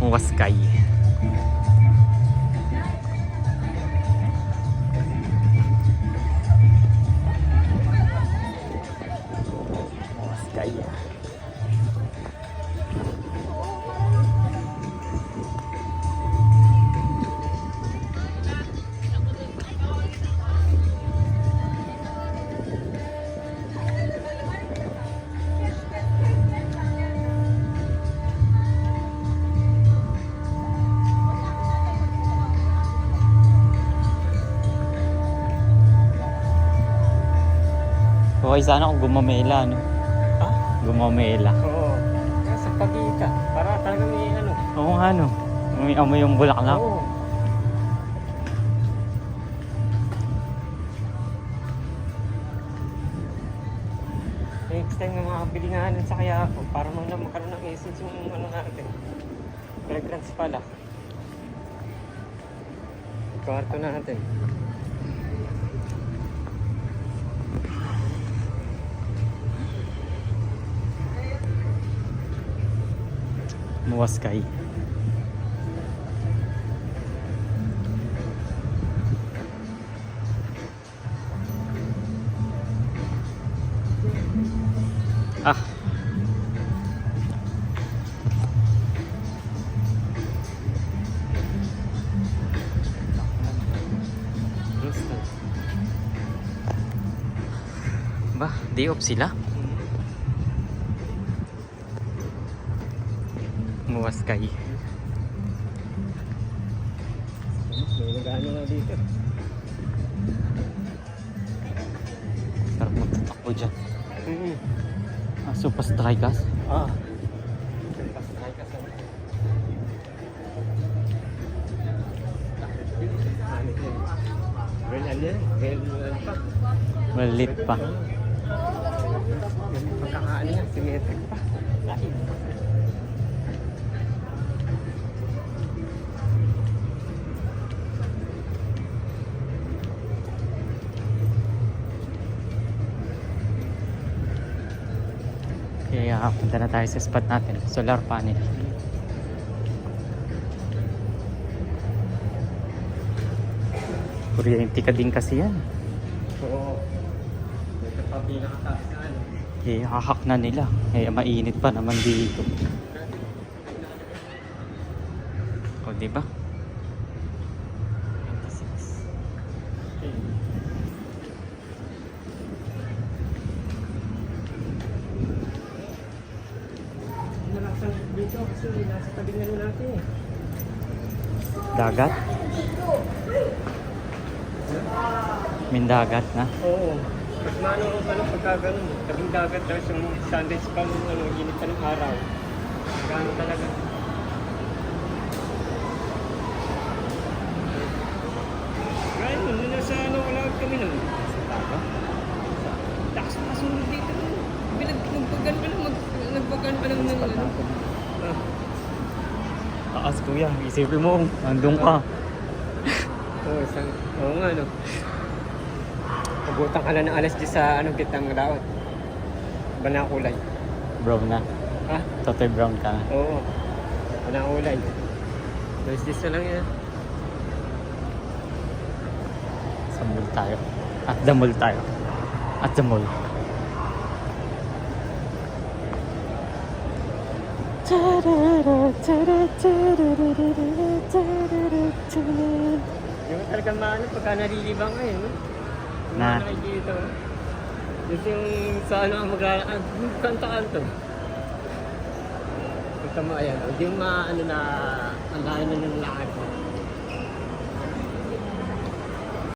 Huaskay. Huaskay. Okay, sana kung gumamela, no? Ha? Gumamela. Oo. Sa pagita. Para talaga may ano. Oo nga, no? May amoy yung bulaklak. Oo. Next time nga makabili nga nun sa kaya ako para magkaroon ng essence yung ano natin. Fragrance pala. Kwarto natin. Huaskay. Ah. Ba, day off sila? Huaskay. May nag-ano nga dito. Sarap magtatakbo dyan. Mm-hmm. Ah, super strikers. Ah. Pasakay ka sa... Well, ano yan? Well, pa. Malit pa. Pagkakaano yan, symmetric pa. Lain. Kaya punta na tayo sa spot natin. Solar panel. Kuryente ka din kasi yan. Oo. Ito pa pinakataas na ano. Eh, hahak na nila. Eh, mainit pa naman dito. O, diba? 26. Nalaksan dito kasi nasa tabing ano natin eh. Dagat? May dagat na. Oo. Mas maano ko pala pagka ganun. Tabing dagat tapos yung sunrise pa yung ano, init pa ng araw. Gano talaga. Ngayon, nung nasa ano, wala kami nun. Sa taga? Takas pa kasunod dito. Nagbagan pa lang, nagbagan pa lang ng ano. Ah. Taas kuya, isipin mo, andun ka. Oo nga no. Pagutang ka na ng alas 10 sa anong kitang laot. Ba na kulay? Brown na. Ha? Totoy brown ka na. Oo. Ba na kulay? Alas 10 na lang yan. Sa mall tayo. At the mall tayo. At the mall. Yung talaga maano pagka nalilibang ngayon, no? Na? Nakikita. Yung sa ano ang mag-aalakad, kanta-kanto. Punta mo ayan, hindi yung maano na ang layo na ng lakad mo.